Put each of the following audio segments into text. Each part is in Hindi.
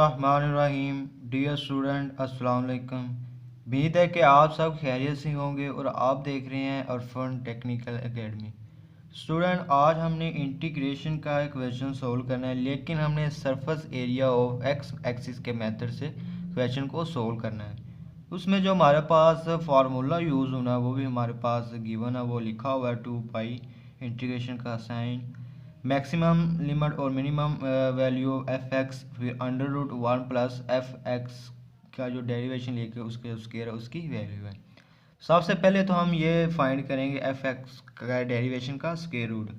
बिस्मिल्लाहिर्रहमानिर्रहीम। डियर स्टूडेंट अस्सलाम वालेकुम। उम्मीद है कि आप सब खैरियत से होंगे और आप देख रहे हैं अरफन टेक्निकल एकेडमी। स्टूडेंट, आज हमने इंटीग्रेशन का एक क्वेश्चन सोल्व करना है, लेकिन हमने surface area of x axis के मेथड से क्वेश्चन को सोल्व करना है। उसमें जो हमारे पास फार्मूला यूज़ होना है वो भी हमारे पास गिवन है, वो लिखा हुआ है 2 पाई इंटीग्रेशन का साइन मैक्सिमम लिमिट और मिनिमम वैल्यू एफ एक्स फिर under root 1 plus F X का जो डेरिवेशन लेके उसके स्क्वायर उसकी वैल्यू है। सबसे पहले तो हम ये फाइंड करेंगे एफ एक्स का डेरिवेशन का स्क्वायर रूट।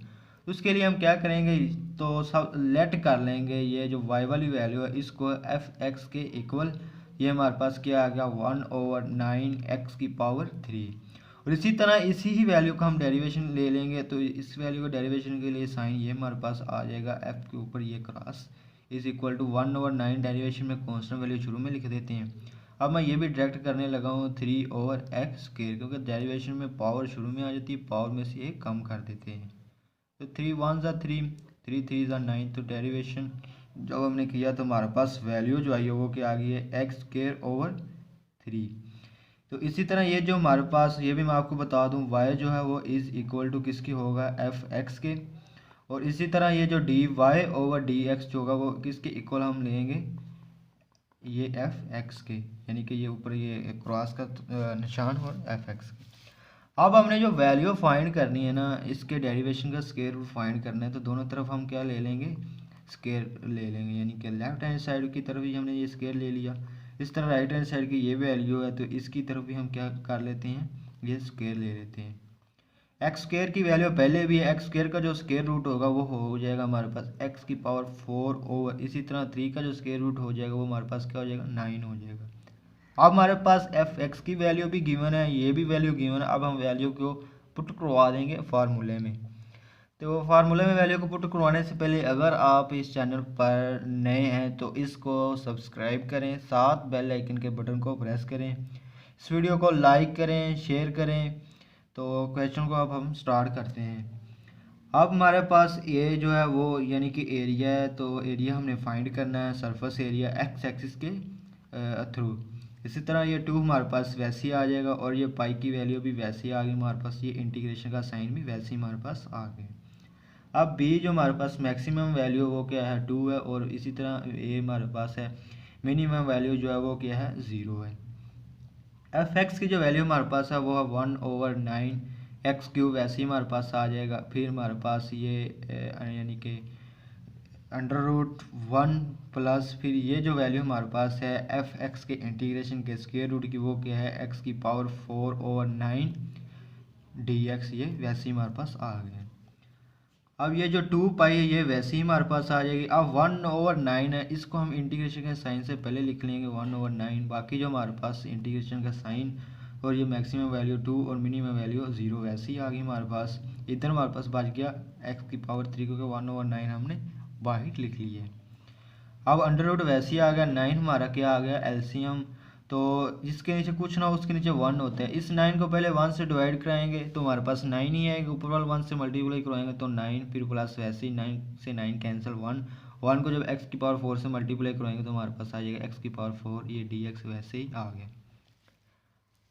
उसके लिए हम क्या करेंगे, तो सब लेट कर लेंगे ये जो वाई वाली वैल्यू है इसको एफ एक्स के इक्वल, ये हमारे पास क्या आ गया 1/9 एक्स की पावर 3। और इसी तरह इसी ही वैल्यू का हम डेरिवेशन ले लेंगे, तो इस वैल्यू का डेरिवेशन के लिए साइन ये हमारे पास आ जाएगा एफ के ऊपर ये cross is equal to 1/9। Derivation में कॉन्स्टेंट वैल्यू शुरू में लिख देते हैं। अब मैं ये भी डायरेक्ट करने लगा हूँ 3/x स्क्वायर, क्योंकि डेरिवेशन में पावर शुरू में आ जाती है, पावर में से एक कम कर देते हैं। तो 3 1 ज़ा 3, 3 3 ज़ा 9। तो डेरिवेशन जब हमने किया तो हमारे पास वैल्यू जो आई है वो क्या आ गई है एक्स स्क्वायर ओवर 3। तो इसी तरह ये जो हमारे पास, ये भी मैं आपको बता दूं, y जो है वो इज़ इक्वल टू किसकी होगा एफ एक्स के। और इसी तरह ये जो D Y over D X जो होगा वो किसके इक्वल हम लेंगे, ये एफ एक्स के, यानी कि ये ऊपर ये क्रॉस का निशान और एफ एक्स के। अब हमने जो वैल्यू फाइंड करनी है ना, इसके डेरिवेशन का स्क्वायर रूट फाइंड करना है, तो दोनों तरफ हम क्या ले लेंगे, स्क्वायर ले लेंगे। यानी कि लेफ्ट हैंड साइड की तरफ ही हमने ये स्क्वायर ले लिया, इस तरह राइट हैंड साइड की ये वैल्यू है तो इसकी तरफ भी हम क्या कर लेते हैं, ये स्क्वायर ले लेते हैं। एक्स स्क्वायर की वैल्यू पहले भी है, एक्स स्क्वायर का जो स्क्वायर रूट होगा वो हो जाएगा हमारे पास एक्स की पावर 4 ओवर, इसी तरह 3 का जो स्क्वायर रूट हो जाएगा वो हमारे पास क्या हो जाएगा 9 हो जाएगा। अब हमारे पास एफ एक्स की वैल्यू भी गिवन है, ये भी वैल्यू गिवन है। अब हम वैल्यू को पुट करवा देंगे फार्मूले में। तो फार्मूले में वैल्यू को पुट करवाने से पहले अगर आप इस चैनल पर नए हैं तो इसको सब्सक्राइब करें, साथ बेल आइकन के बटन को प्रेस करें, इस वीडियो को लाइक करें, शेयर करें। तो क्वेश्चन को अब हम स्टार्ट करते हैं। अब हमारे पास ये जो है वो यानी कि एरिया है, तो एरिया हमने फाइंड करना है सरफेस एरिया एक्स एक्सिस के थ्रू। इसी तरह ये 2 हमारे पास वैसे ही आ जाएगा और ये पाई की वैल्यू भी वैसे ही आ गई हमारे पास, ये इंटीग्रेशन का साइन भी वैसे ही हमारे पास आ गया। अब बी जो हमारे पास मैक्सिमम वैल्यू वो क्या है 2 है, और इसी तरह ए हमारे पास है मिनिमम वैल्यू जो है वो क्या है 0 है। एफ एक्स की जो वैल्यू हमारे पास है वो है 1/9 एक्स क्यूब, वैसे ही हमारे पास आ जाएगा। फिर हमारे पास ये यानी कि अंडर रूट 1 प्लस फिर ये जो वैल्यू हमारे पास है एफ एक्स के इंटीग्रेशन के स्क्वायर रूट की वो क्या है एक्स की पावर 4/9 डी एक्स, ये वैसे ही हमारे पास आ गया। अब ये जो 2 पाई है ये वैसे ही हमारे पास आ जाएगी। अब 1/9 है, इसको हम इंटीग्रेशन के साइन से पहले लिख लेंगे 1/9। बाकी जो हमारे पास इंटीग्रेशन का साइन और ये मैक्सिमम वैल्यू 2 और मिनिमम वैल्यू 0 वैसे ही आ गई हमारे पास। इधर हमारे पास बच गया एक्स की पावर 3, क्योंकि 1/9 हमने बाहर लिख ली है। अब अंडर रूट वैसे ही आ गया, 9 हमारा क्या आ गया एलसीएम, तो जिसके नीचे कुछ ना उसके नीचे 1 होता है। इस 9 को पहले 1 से डिवाइड कराएंगे तो हमारे पास 9 ही आएगा, ऊपर वाला 1 से मल्टीप्लाई करवाएंगे तो 9, फिर प्लस वैसे ही 9 से 9 कैंसिल 1 को जब x की पावर 4 से मल्टीप्लाई करवाएंगे तो हमारे पास आ जाएगा x की पावर 4, ये dx वैसे ही आ गया।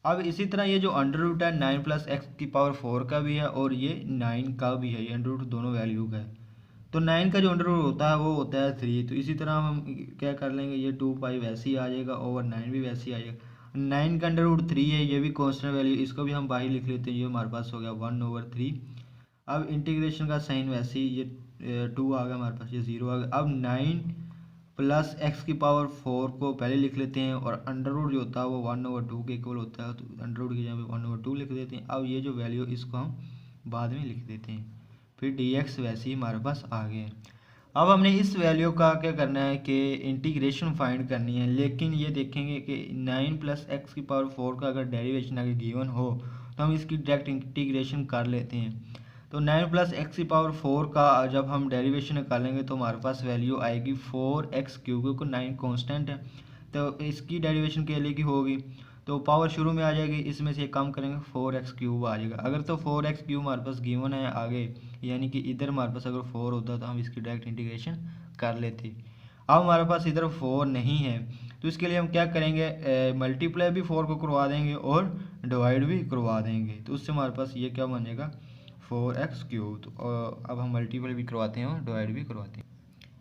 अब इसी तरह ये जो अंडर रूट है 9 प्लस एक्स की पावर 4 का भी है और ये 9 का भी है, ये अंडर रूट दोनों वैल्यू का है। तो 9 का जो अंडर रूट होता है वो होता है 3, तो इसी तरह हम क्या कर लेंगे, ये 2 पाई वैसे ही आ जाएगा ओवर 9 भी वैसे ही आ जाएगा। 9 का अंडर रूट 3 है, ये भी कांस्टेंट वैल्यू, इसको भी हम बाहर लिख लेते हैं, ये हमारे पास हो गया 1/3। अब इंटीग्रेशन का साइन वैसे ही ये 2 आ गया हमारे पास, ये 0 आ गया। अब 9 प्लस एक्स की पावर 4 को पहले लिख लेते हैं और अंडर रूट जो होता है वो 1/2 के इक्वल होता है, तो अंडर रूट की जगह पे 1/2 लिख देते हैं। अब ये जो वैल्यू इसको हम बाद में लिख देते हैं, फिर dx वैसे ही हमारे पास आ गए। अब हमने इस वैल्यू का क्या करना है कि इंटीग्रेशन फाइंड करनी है, लेकिन ये देखेंगे कि 9 प्लस एक्स की पावर 4 का अगर डेरिवेशन अगर गिवन हो तो हम इसकी डायरेक्ट इंटीग्रेशन कर लेते हैं। तो 9 प्लस एक्स की पावर 4 का जब हम डेरिवेशन निकालेंगे तो हमारे पास वैल्यू आएगी 4x क्यूब, क्योंकि 9 कांस्टेंट है तो इसकी डेरिवेशन के लिए की होगी, तो पावर शुरू में आ जाएगी, इसमें से कम करेंगे 4x क्यूब आ जाएगा। अगर तो 4x क्यूब हमारे पास गिवन है आगे, यानी कि इधर हमारे पास अगर 4 होता तो हम इसकी डायरेक्ट इंटीग्रेशन कर लेते। अब हमारे पास इधर 4 नहीं है, तो इसके लिए हम क्या करेंगे, मल्टीप्लाई भी 4 को करवा देंगे और डिवाइड भी करवा देंगे, तो उससे हमारे पास ये क्या बनेगा 4x3। तो अब हम मल्टीप्लाई भी करवाते हैं और डिवाइड भी करवाते हैं।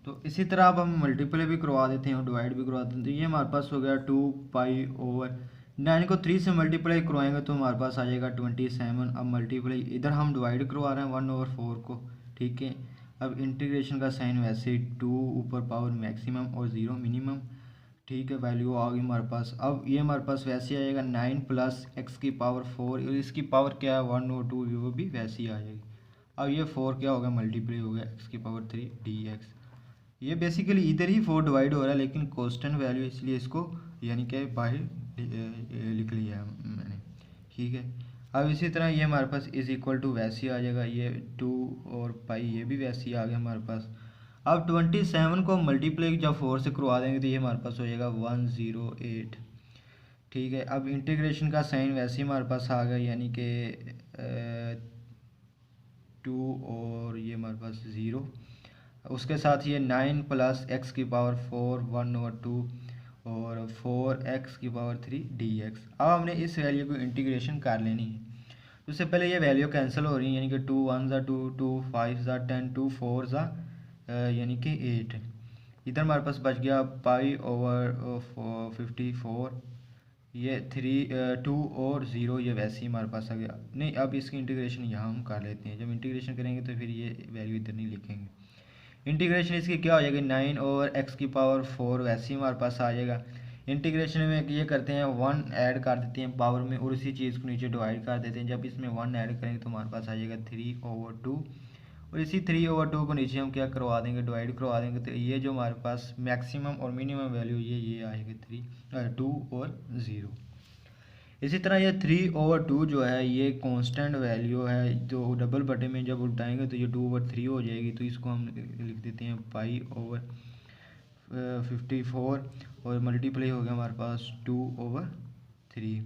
तो इसी तरह अब हम मल्टीप्लाई भी करवा देते हैं और डिवाइड भी करवा देते हैं। तो ये हमारे पास हो गया 2 पाई ओवर 9 को 3 से मल्टीप्लाई करवाएंगे तो हमारे पास आ जाएगा 27। अब मल्टीप्लाई इधर हम डिवाइड करवा रहे हैं 1/4 को, ठीक है। अब इंटीग्रेशन का साइन वैसे ही 2 ऊपर पावर मैक्सिमम और 0 मिनिमम, ठीक है। वैल्यू आ गई हमारे पास। अब ये हमारे पास वैसे ही आएगा 9 प्लस एक्स की पावर 4 और इसकी पावर क्या है 1 और 2, वो भी वैसे ही आ जाएगी। अब ये 4 क्या होगा मल्टीप्लाई हो गया एक्स की पावर 3 dx। ये बेसिकली इधर ही 4 डिवाइड हो रहा है लेकिन कांस्टेंट वैल्यू, इसलिए इसको यानी कि बाहर लिख लिया है मैंने, ठीक है। अब इसी तरह ये हमारे पास इज इक्वल टू वैसे ही आ जाएगा, ये 2 और पाई ये भी वैसे ही आ गया हमारे पास। अब 27 को मल्टीप्लाई जब 4 से करवा देंगे तो ये हमारे पास हो जाएगा 108, ठीक है। अब इंटीग्रेशन का साइन वैसे ही हमारे पास आ गया, यानी कि 2 और ये हमारे पास 0, उसके साथ ये 9 प्लस एक्स की पावर 4 1/2 और 4x की पावर 3 dx। अब हमने इस वैल्यू को इंटीग्रेशन कर लेनी है। तो उससे पहले ये वैल्यू कैंसिल हो रही है, यानी कि 2 1 ज़ा 2, 2 5 ज़ा 10, 2 4 ज़ा यानी कि 8। इधर हमारे पास बच गया पाई ओवर 54, ये 2 और 0 ये वैसे ही हमारे पास आ गया। नहीं, अब इसकी इंटीग्रेशन यहाँ हम कर लेते हैं। जब इंटीग्रेशन करेंगे तो फिर ये वैल्यू इधर नहीं लिखेंगे। इंटीग्रेशन इसकी क्या हो जाएगी 9 ओवर एक्स की पावर 4 वैसे ही हमारे पास आ जाएगा। इंटीग्रेशन में ये करते हैं 1 ऐड कर देते हैं पावर में और उसी चीज़ को नीचे डिवाइड कर देते हैं। जब इसमें 1 ऐड करेंगे तो हमारे पास आ जाएगा 3/2 और इसी 3/2 को नीचे हम क्या करवा देंगे डिवाइड करवा देंगे। तो ये जो हमारे पास मैक्सिमम और मिनिमम वैल्यू ये आएगी 2 और 0। इसी तरह ये 3/2 जो है ये कांस्टेंट वैल्यू है, जो डबल बटे में जब उल्टाएंगे तो ये 2/3 हो जाएगी। तो इसको हम लिख देते हैं पाई ओवर 54 और मल्टीप्लाई हो गया हमारे पास 2/3।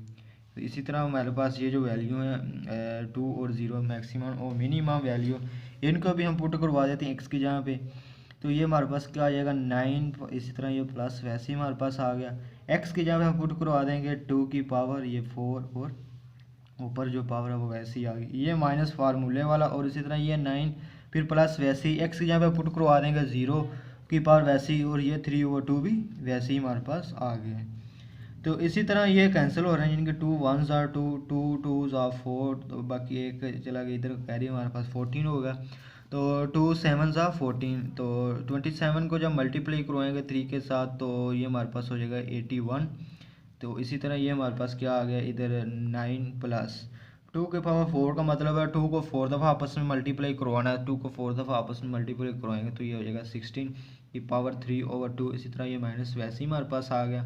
तो इसी तरह हमारे पास ये जो वैल्यू है 2 और 0 मैक्सिमम और मिनिमम वैल्यू, इनको भी हम पुट करवा देते हैं एक्स की जगह पे। तो ये हमारे पास क्या आ जाएगा 9, इसी तरह ये प्लस वैसे ही हमारे पास आ गया। एक्स की जगह हम पुट करवा देंगे 2 की पावर ये 4 और ऊपर जो पावर है वो वैसे ही आ गई, ये माइनस फार्मूले वाला। और इसी तरह ये 9 फिर प्लस वैसे ही एक्स की जगह पे पुट करवा देंगे 0 की पावर वैसे ही, और ये 3/2 भी वैसे ही हमारे पास आ गए। तो इसी तरह ये कैंसिल हो रहे हैं, जिनके 2 1 ज़ा 2, 2 2 ज़ा 4, तो बाकी एक चला गया इधर कैरी हमारे पास 14 होगा। तो 2 7 ज़ा 14, तो 27 को जब मल्टीप्लाई करवाएंगे 3 के साथ तो ये हमारे पास हो जाएगा 81। तो इसी तरह ये हमारे पास क्या आ गया इधर 9 प्लस 2 के पावर 4 का मतलब है 2 को 4 दफ़ा आपस में मल्टीप्लाई करवाना है। 2 को 4 दफ़ा आपस में मल्टीप्लाई करवाएंगे तो ये हो जाएगा 16 की पावर 3/2। इसी तरह ये माइनस वैसे ही हमारे पास आ गया।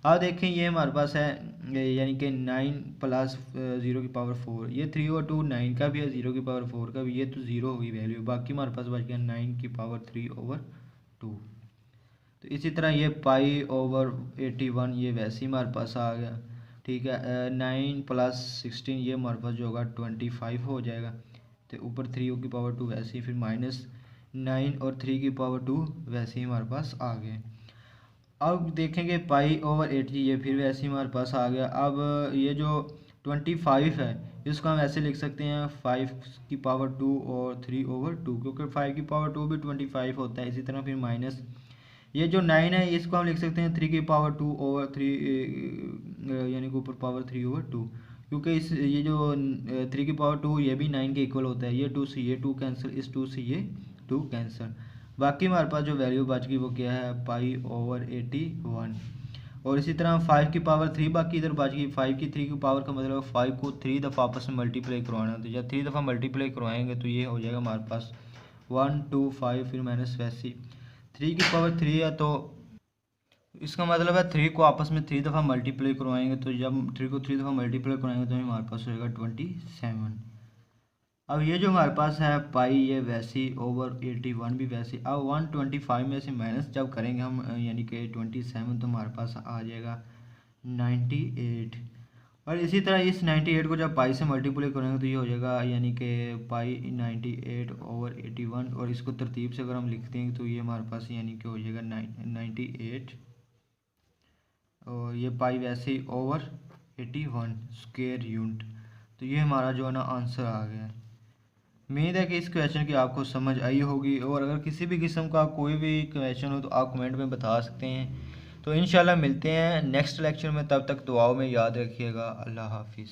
अब देखें ये हमारे पास है यानी कि 9 प्लस 0 की पावर 4, ये 3/2 9 का भी है, 0 की पावर 4 का भी, ये तो 0 होगी वैल्यू। बाकी हमारे पास बच गया 9 की पावर 3/2। तो इसी तरह ये पाई ओवर 81 ये वैसे ही हमारे पास आ गया, ठीक है। 9 प्लस 16 ये हमारे पास जो होगा 25 हो जाएगा। तो ऊपर 3 की पावर 2 वैसे ही, फिर माइनस 9 और 3 की पावर 2 वैसे ही हमारे पास आ गए। अब देखेंगे पाई ओवर 80 ये फिर वैसे ही हमारे पास आ गया। अब ये जो 25 है इसको हम ऐसे लिख सकते हैं 5 की पावर 2 और 3/2, क्योंकि 5 की पावर 2 भी 25 होता है। इसी तरह फिर माइनस ये जो 9 है इसको हम लिख सकते हैं 3 की पावर 2 ओवर 3 यानी कि ऊपर पावर 3/2, क्योंकि इस ये जो 3 की पावर 2 ये भी 9 के इक्वल होता है। ये 2 से ये 2 कैंसिल, इस 2 से ये 2 कैंसिल। बाकी हमारे पास जो वैल्यू बच गई वो क्या है पाई ओवर 81। और इसी तरह 5 की पावर 3 बाकी इधर बच गई। 5 की 3 की पावर का मतलब 5 को 3 दफ़ा आपस में मल्टीप्लाई करवाना है। तो जब 3 दफ़ा मल्टीप्लाई करवाएंगे तो ये हो जाएगा हमारे पास 1 2 5 फिर माइनस वैसी 3 की पावर 3 है। तो इसका मतलब है 3 को आपस में 3 दफ़ा मल्टीप्लाई करवाएंगे। तो जब 3 को 3 दफ़ा मल्टीप्लाई करवाएंगे तो हमारे पास हो जाएगा 27। अब ये जो हमारे पास है पाई ये वैसी ओवर 81 भी वैसी। अब 125 में से माइनस जब करेंगे हम यानी कि 27 तो हमारे पास आ जाएगा 98। और इसी तरह इस 98 को जब पाई से मल्टीप्लाई करेंगे तो ये हो जाएगा, यानी कि पाई 98/81, और इसको तरतीब से अगर हम लिखते हैं तो ये हमारे पास यानी कि हो जाएगा 98, और ये पाई वैसे ही ओवर 81 स्क्वायर यूनिट। तो ये हमारा जो है ना आंसर आ गया है। उम्मीद है कि इस क्वेश्चन की आपको समझ आई होगी, और अगर किसी भी किस्म का कोई भी क्वेश्चन हो तो आप कमेंट में बता सकते हैं। तो इंशाल्लाह मिलते हैं नेक्स्ट लेक्चर में, तब तक दुआओं में याद रखिएगा। अल्लाह हाफिज़।